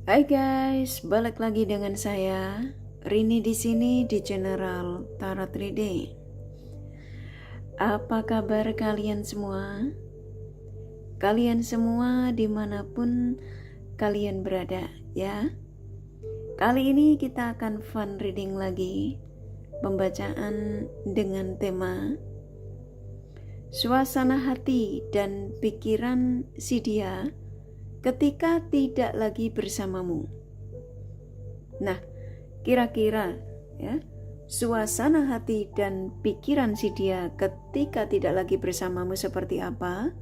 Hai guys, balik lagi dengan saya Rini di sini di General Tarot Reading. Apa kabar kalian semua? Kalian semua dimanapun kalian berada ya. Kali ini kita akan fun reading lagi, pembacaan dengan tema suasana hati dan pikiran si dia ketika tidak lagi bersamamu. Nah, kira-kira ya, suasana hati dan pikiran si dia ketika tidak lagi bersamamu seperti apa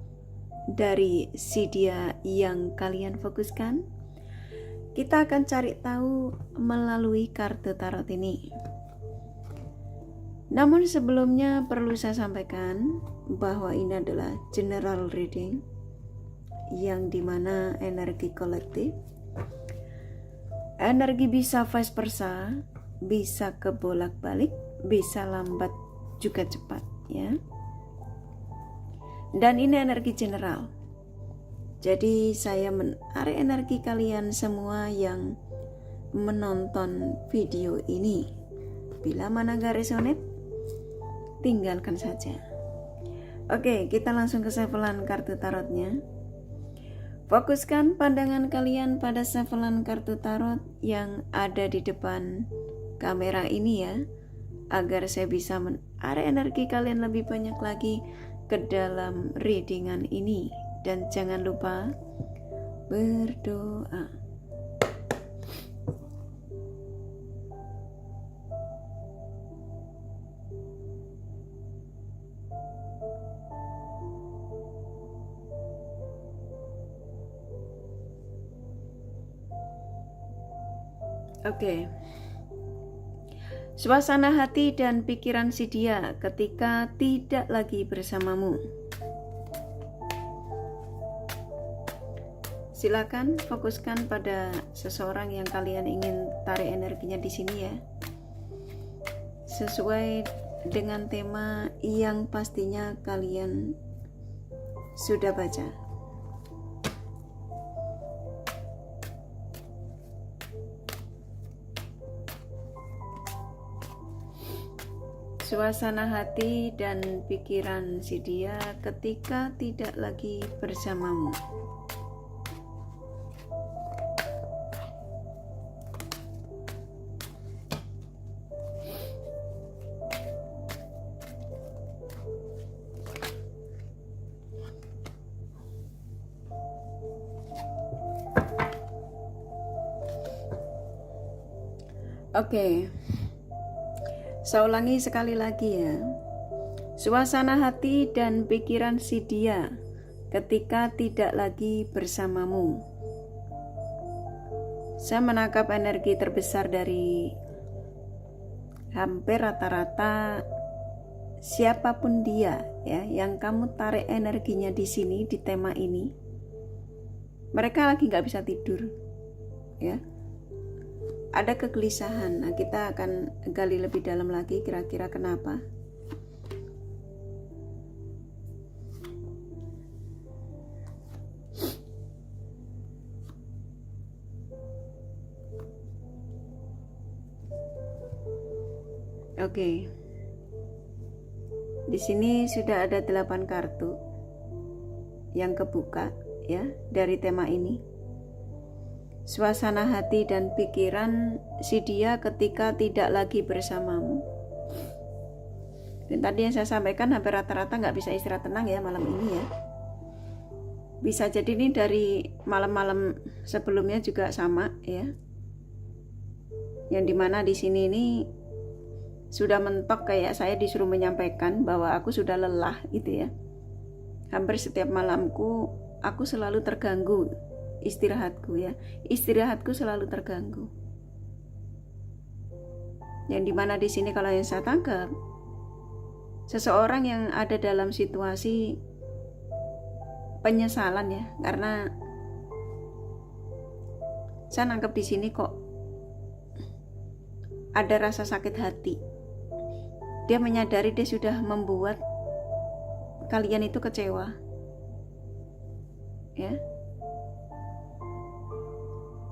dari si dia yang kalian fokuskan? Kita akan cari tahu melalui kartu tarot ini. Namun sebelumnya perlu saya sampaikan bahwa ini adalah general reading yang dimana energi kolektif, energi bisa vice versa, bisa kebolak-balik, bisa lambat juga cepat ya. Dan ini energi general. Jadi saya menarik energi kalian semua yang menonton video ini. Bila mana gak resonate, tinggalkan saja. Oke, kita langsung ke shufflean kartu tarotnya. Fokuskan pandangan kalian pada shufflean kartu tarot yang ada di depan kamera ini ya, agar saya bisa menarik energi kalian lebih banyak lagi ke dalam readingan ini. Dan jangan lupa berdoa. Oke. Suasana hati dan pikiran si dia ketika tidak lagi bersamamu. Silakan fokuskan pada seseorang yang kalian ingin tarik energinya di sini ya. Sesuai dengan tema yang pastinya kalian sudah baca. Suasana hati dan pikiran si dia ketika tidak lagi bersamamu. Oke. Saya ulangi sekali lagi ya. Suasana hati dan pikiran si dia ketika tidak lagi bersamamu. Saya menangkap energi terbesar dari hampir rata-rata siapapun dia ya, yang kamu tarik energinya di sini di tema ini. Mereka lagi nggak bisa tidur ya. Ada kegelisahan. Nah, kita akan gali lebih dalam lagi kira-kira kenapa. Oke. Di sini sudah ada 8 kartu yang kebuka ya dari tema ini. Suasana hati dan pikiran si dia ketika tidak lagi bersamamu. Dan tadi yang saya sampaikan hampir rata-rata nggak bisa istirahat tenang ya malam ini ya. Bisa jadi ini dari malam-malam sebelumnya juga sama ya. Yang dimana di sini ini sudah mentok, kayak saya disuruh menyampaikan bahwa aku sudah lelah gitu ya. Hampir setiap malamku aku selalu terganggu. Istirahatku selalu terganggu. Yang dimana di sini kalau yang saya tangkap, seseorang yang ada dalam situasi penyesalan ya, karena saya nangkep di sini kok ada rasa sakit hati. Dia menyadari dia sudah membuat kalian itu kecewa ya.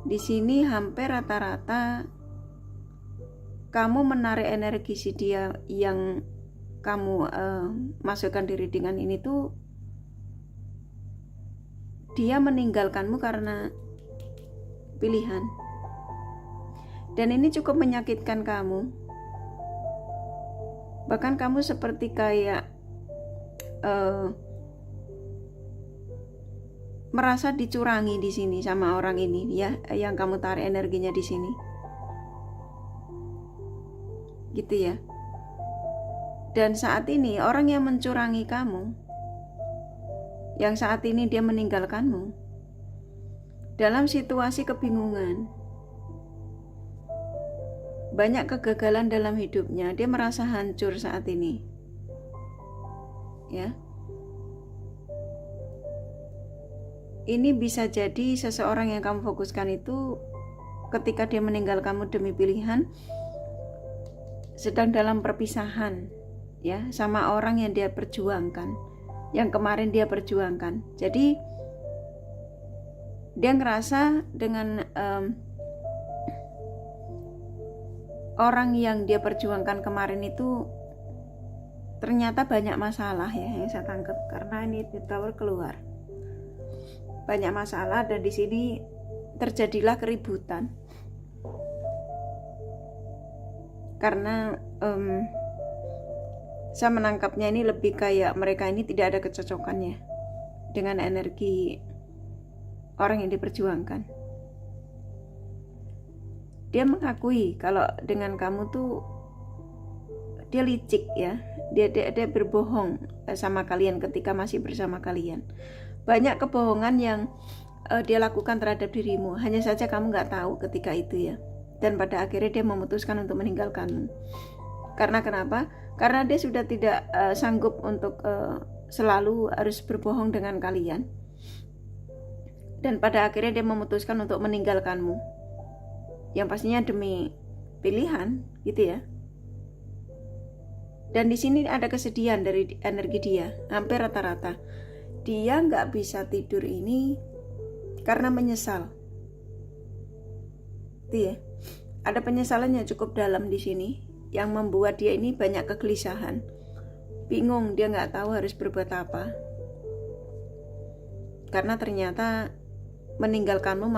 Di sini hampir rata-rata kamu menarik energi si dia yang kamu masukkan di readingan ini tuh, dia meninggalkanmu karena pilihan. Dan ini cukup menyakitkan kamu. Bahkan kamu seperti kayak merasa dicurangi di sini sama orang ini ya, yang kamu tarik energinya di sini. Gitu ya. Dan saat ini orang yang mencurangi kamu, yang saat ini dia meninggalkanmu, dalam situasi kebingungan, banyak kegagalan dalam hidupnya, dia merasa hancur saat ini. Ya. Ini bisa jadi seseorang yang kamu fokuskan itu ketika dia meninggal kamu demi pilihan, sedang dalam perpisahan ya sama orang yang dia perjuangkan, yang kemarin dia perjuangkan. Jadi dia ngerasa dengan orang yang dia perjuangkan kemarin itu ternyata banyak masalah ya, yang saya tangkap, karena ini di Tower keluar banyak masalah, dan di sini terjadilah keributan karena saya menangkapnya ini lebih kayak mereka ini tidak ada kecocokannya dengan energi orang yang diperjuangkan. Dia mengakui kalau dengan kamu tuh dia licik ya, dia berbohong sama kalian ketika masih bersama kalian. Banyak kebohongan yang dia lakukan terhadap dirimu, hanya saja kamu nggak tahu ketika itu ya. Dan pada akhirnya dia memutuskan untuk meninggalkanmu. Karena kenapa? Karena dia sudah tidak sanggup untuk selalu harus berbohong dengan kalian. Dan pada akhirnya dia memutuskan untuk meninggalkanmu. Yang pastinya demi pilihan, gitu ya. Dan di sini ada kesedihan dari energi dia, hampir rata-rata. Dia nggak bisa tidur ini karena menyesal. Itu ya. Ada penyesalan yang cukup dalam di sini, yang membuat dia ini banyak kegelisahan. Bingung, dia nggak tahu harus berbuat apa. Karena ternyata meninggalkanmu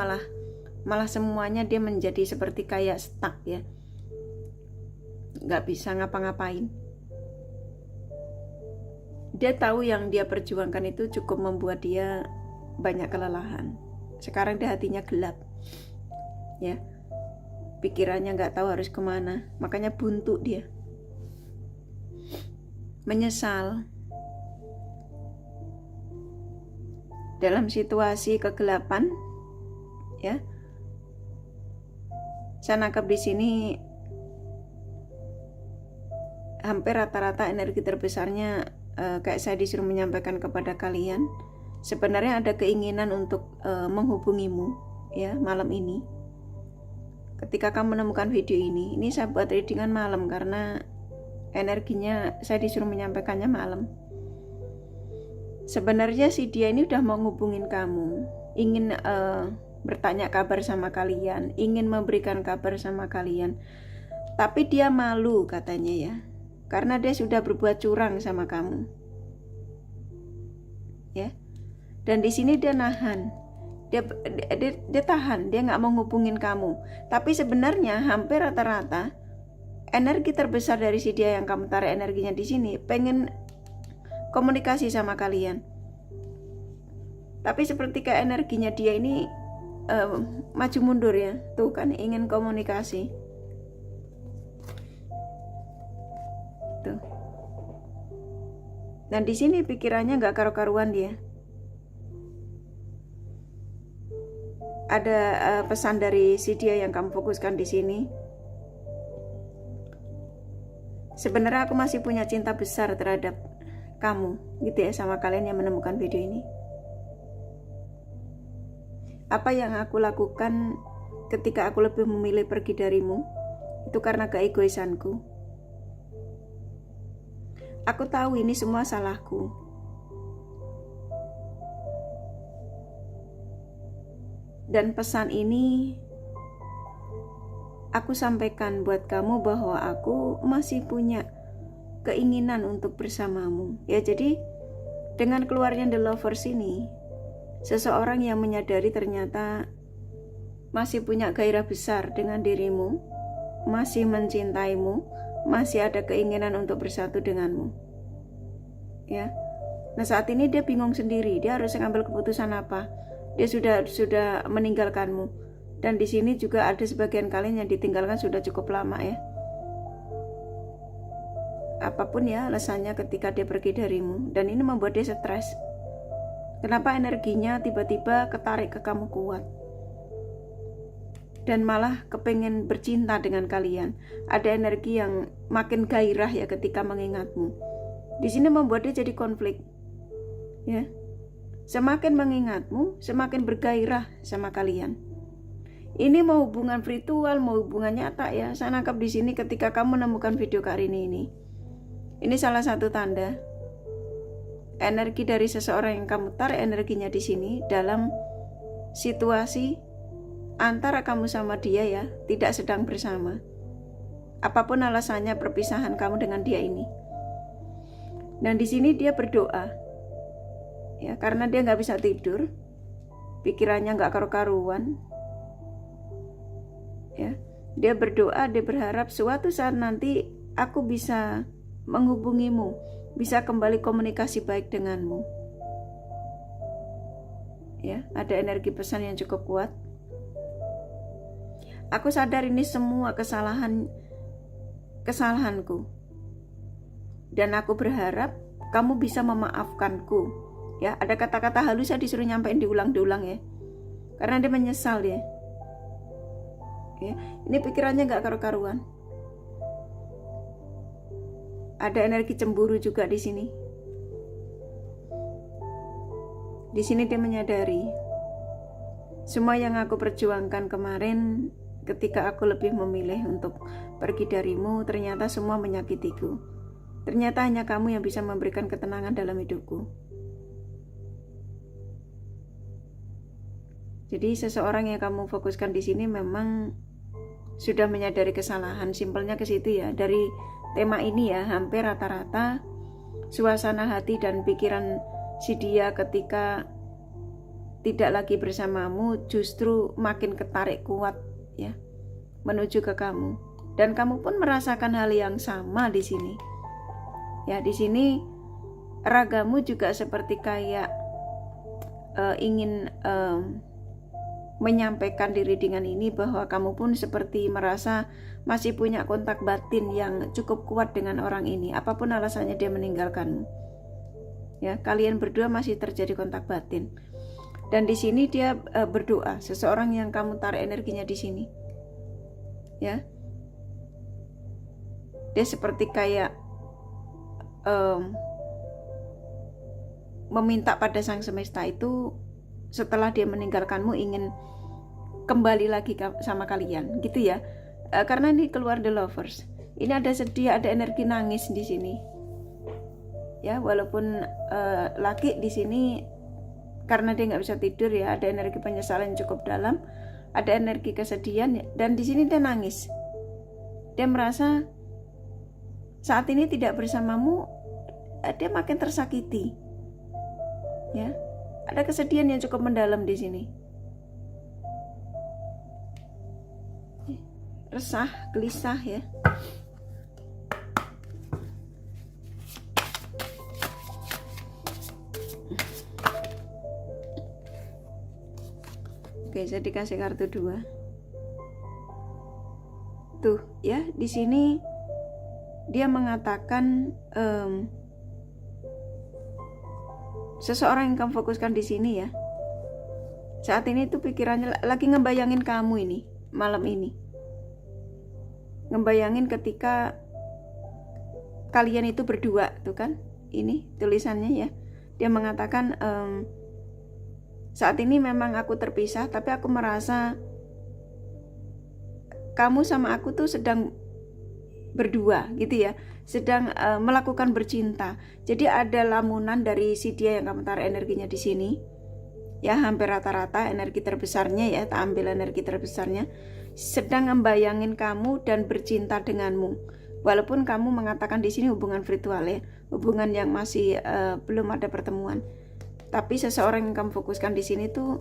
malah semuanya dia menjadi seperti kayak stuck ya, nggak bisa ngapa-ngapain. Dia tahu yang dia perjuangkan itu cukup membuat dia banyak kelelahan. Sekarang dia hatinya gelap ya, pikirannya nggak tahu harus kemana, makanya buntu dia, menyesal dalam situasi kegelapan ya. Saya nangkap di sini hampir rata-rata energi terbesarnya kayak saya disuruh menyampaikan kepada kalian, sebenarnya ada keinginan untuk menghubungimu ya malam ini. Ketika kamu menemukan video ini saya buat readingan malam karena energinya saya disuruh menyampaikannya malam. Sebenarnya si dia ini udah mau ngubungin kamu, ingin bertanya kabar sama kalian, ingin memberikan kabar sama kalian, tapi dia malu katanya ya, karena dia sudah berbuat curang sama kamu ya. Dan di sini dia nahan, dia tahan, dia nggak mau ngubungin kamu. Tapi sebenarnya hampir rata-rata energi terbesar dari si dia yang kamu tarik energinya di sini pengen komunikasi sama kalian. Tapi seperti kayak energinya dia ini maju mundur ya, tuh kan ingin komunikasi tuh. Dan di sini pikirannya nggak karu-karuan dia. Ada pesan dari si dia yang kamu fokuskan di sini. Sebenarnya aku masih punya cinta besar terhadap kamu, gitu ya, sama kalian yang menemukan video ini. Apa yang aku lakukan ketika aku lebih memilih pergi darimu, itu karena keegoisanku. Aku tahu ini semua salahku. Dan pesan ini aku sampaikan buat kamu bahwa aku masih punya keinginan untuk bersamamu. Ya, jadi dengan keluarnya The Lovers ini, seseorang yang menyadari ternyata masih punya gairah besar dengan dirimu, masih mencintaimu, masih ada keinginan untuk bersatu denganmu. Ya. Nah, saat ini dia bingung sendiri, dia harus mengambil keputusan apa. Dia sudah meninggalkanmu. Dan di sini juga ada sebagian kalian yang ditinggalkan sudah cukup lama ya. Apapun ya alasannya ketika dia pergi darimu, dan ini membuat dia stres. Kenapa energinya tiba-tiba ketarik ke kamu kuat? Dan malah kepengen bercinta dengan kalian. Ada energi yang makin gairah ya ketika mengingatmu. Di sini membuat dia jadi konflik. Ya. Semakin mengingatmu, semakin bergairah sama kalian. Ini mau hubungan virtual, mau hubungan nyata ya. Saya nangkap di sini ketika kamu menemukan video Karini ini. Ini salah satu tanda energi dari seseorang yang kamu tarik energinya di sini dalam situasi antara kamu sama dia ya, tidak sedang bersama. Apapun alasannya perpisahan kamu dengan dia ini. Dan di sini dia berdoa, ya, karena dia nggak bisa tidur, pikirannya nggak karu-karuan, ya. Dia berdoa, dia berharap suatu saat nanti aku bisa menghubungimu, bisa kembali komunikasi baik denganmu. Ya, ada energi pesan yang cukup kuat. Aku sadar ini semua kesalahanku. Dan aku berharap kamu bisa memaafkanku. Ya, ada kata-kata halus saya disuruh nyampein diulang-diulang ya. Karena dia menyesal ya. Ya, ini pikirannya nggak karu-karuan. Ada energi cemburu juga di sini. Di sini dia menyadari semua yang aku perjuangkan kemarin ketika aku lebih memilih untuk pergi darimu, ternyata semua menyakitiku. Ternyata hanya kamu yang bisa memberikan ketenangan dalam hidupku. Jadi seseorang yang kamu fokuskan di sini memang sudah menyadari kesalahan. Simpelnya ke situ ya. Dari tema ini ya, hampir rata-rata suasana hati dan pikiran si dia ketika tidak lagi bersamamu justru makin ketarik kuat ya menuju ke kamu, dan kamu pun merasakan hal yang sama di sini. Ya, di sini ragamu juga seperti kayak ingin menyampaikan diri dengan ini bahwa kamu pun seperti merasa masih punya kontak batin yang cukup kuat dengan orang ini, apapun alasannya dia meninggalkanmu. Ya, kalian berdua masih terjadi kontak batin. Dan di sini dia berdoa, seseorang yang kamu tarik energinya di sini. Ya. Dia seperti kayak meminta pada sang semesta itu setelah dia meninggalkanmu ingin kembali lagi sama kalian, gitu ya. Karena ini keluar The Lovers. Ini ada sedih, ada energi nangis di sini. Ya, walaupun laki di sini karena dia nggak bisa tidur ya, ada energi penyesalan yang cukup dalam, ada energi kesedihan, dan di sini dia nangis. Dia merasa saat ini tidak bersamamu, dia makin tersakiti. Ya, ada kesedihan yang cukup mendalam di sini. Resah, gelisah ya. Oke, saya dikasih kartu 2. Tuh, ya, di sini dia mengatakan seseorang yang kamu fokuskan di sini ya. Saat ini tuh pikirannya lagi ngebayangin kamu ini, malam ini. Ngebayangin ketika kalian itu berdua, tuh kan? Ini tulisannya ya. Dia mengatakan saat ini memang aku terpisah, tapi aku merasa kamu sama aku tuh sedang berdua gitu ya, sedang melakukan bercinta. Jadi ada lamunan dari si dia yang kamu taruh energinya di sini. ya hampir rata-rata energi terbesarnya ya, tak ambil energi terbesarnya, sedang membayangin kamu dan bercinta denganmu. Walaupun kamu mengatakan di sini hubungan virtual ya, hubungan yang masih belum ada pertemuan, tapi seseorang yang kamu fokuskan di sini tuh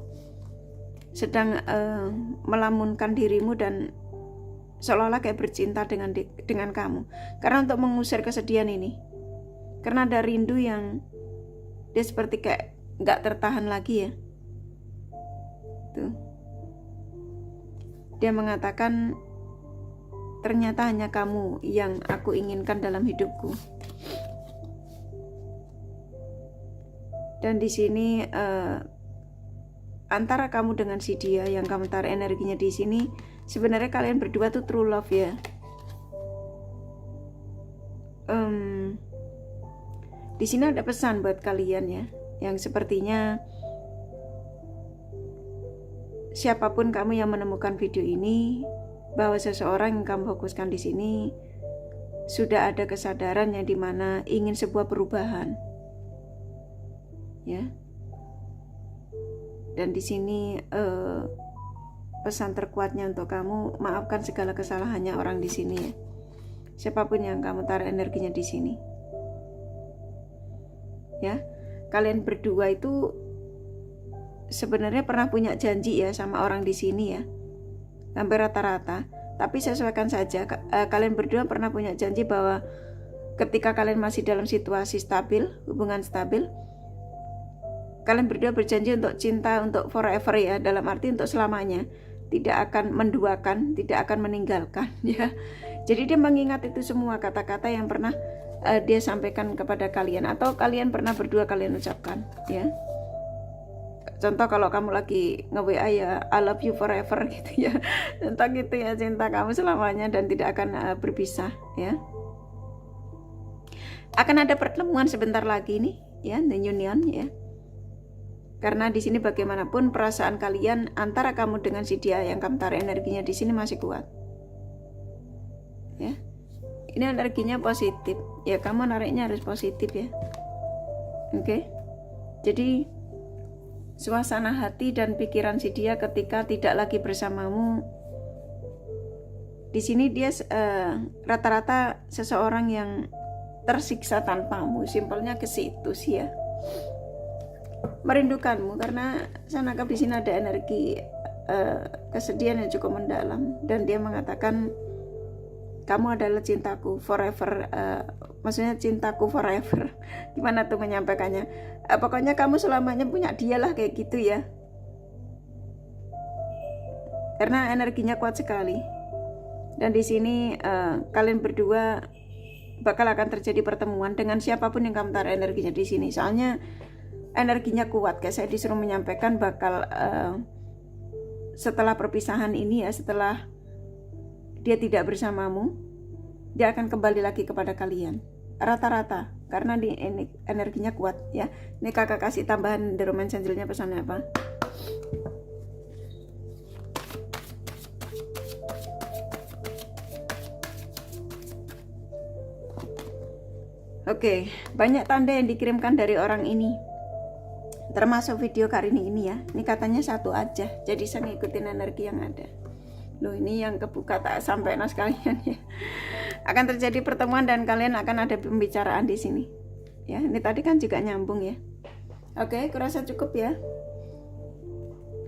sedang melamunkan dirimu dan seolah-olah kayak bercinta dengan kamu. Karena untuk mengusir kesedihan ini, karena ada rindu yang dia seperti kayak nggak tertahan lagi ya. Tuh. Dia mengatakan, ternyata hanya kamu yang aku inginkan dalam hidupku. Dan di sini antara kamu dengan si dia yang kamu taruh energinya di sini, sebenarnya kalian berdua tuh true love ya. Di sini ada pesan buat kalian ya, yang sepertinya siapapun kamu yang menemukan video ini, bahwa seseorang yang kamu fokuskan di sini sudah ada kesadaran yang dimana ingin sebuah perubahan, ya. Dan di sini pesan terkuatnya untuk kamu, maafkan segala kesalahannya orang di sini ya. Siapapun yang kamu taruh energinya di sini, ya. Kalian berdua itu sebenarnya pernah punya janji ya sama orang di sini ya, hampir rata-rata. Tapi sesuaikan saja, kalian berdua pernah punya janji bahwa ketika kalian masih dalam situasi stabil, hubungan stabil, kalian berdua berjanji untuk cinta untuk forever ya, dalam arti untuk selamanya, tidak akan menduakan, tidak akan meninggalkan ya. Jadi dia mengingat itu semua kata-kata yang pernah dia sampaikan kepada kalian, atau kalian pernah berdua kalian ucapkan ya. Contoh kalau kamu lagi nge-WA ya, I love you forever gitu ya. Contoh gitu ya, cinta kamu selamanya dan tidak akan berpisah ya. Akan ada pertemuan sebentar lagi nih ya, the union ya. Karena di sini bagaimanapun perasaan kalian antara kamu dengan si dia yang kamu taruh energinya di sini masih kuat. Ya. Ini energinya positif. Ya, kamu nariknya harus positif ya. Oke. Jadi suasana hati dan pikiran si dia ketika tidak lagi bersamamu, di sini dia rata-rata seseorang yang tersiksa tanpamu, simpelnya ke situ sih ya. Merindukanmu karena saya nangkap di sini ada energi kesedihan yang cukup mendalam, dan dia mengatakan kamu adalah cintaku forever, maksudnya cintaku forever. Gimana tuh menyampaikannya? Pokoknya kamu selamanya punya dia lah, kayak gitu ya. Karena energinya kuat sekali. Dan di sini kalian berdua bakal akan terjadi pertemuan dengan siapapun yang kamu taruh energinya di sini. Soalnya energinya kuat, kayak saya disuruh menyampaikan bakal setelah perpisahan ini ya, setelah dia tidak bersamamu, dia akan kembali lagi kepada kalian rata-rata, karena di energinya kuat ya. Ini kakak kasih tambahan The Romance Angel-nya pesannya apa. Oke, banyak tanda yang dikirimkan dari orang ini, termasuk video Karini ini ya. Ini katanya satu aja, jadi saya ngikutin energi yang ada. Loh, ini yang kebuka tak sampai nas kalian ya. Akan terjadi pertemuan dan kalian akan ada pembicaraan di sini. Ya, ini tadi kan juga nyambung ya. Oke, kurasa cukup ya.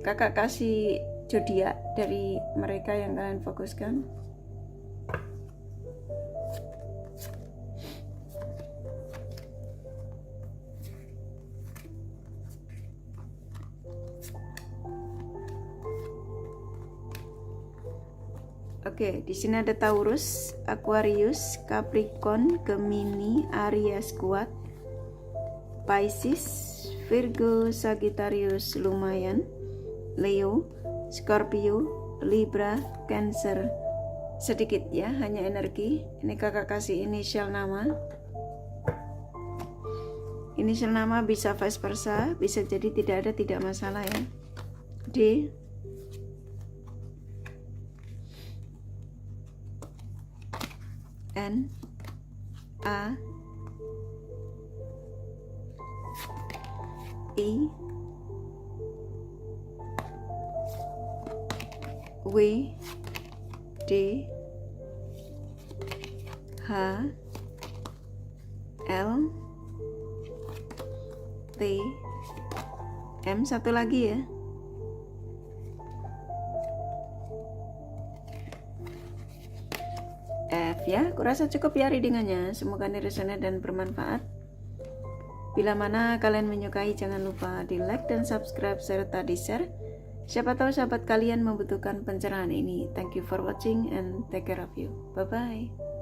Kakak kasih zodiak dari mereka yang kalian fokuskan. Oke, di sini ada Taurus, Aquarius, Capricorn, Gemini, Aries kuat, Pisces, Virgo, Sagittarius lumayan, Leo, Scorpio, Libra, Cancer sedikit ya, hanya energi. Ini kakak kasih inisial nama. Inisial nama bisa vice versa, bisa jadi tidak ada, tidak masalah ya. D, N, A, I, W, D, H, L, T, M. Satu lagi ya. F ya. Kurasa cukup ya readingannya. Semoga ini resonate dan bermanfaat. Bila mana kalian menyukai, jangan lupa di like dan subscribe serta di share. Siapa tahu sahabat kalian membutuhkan pencerahan ini. Thank you for watching and take care of you. Bye bye.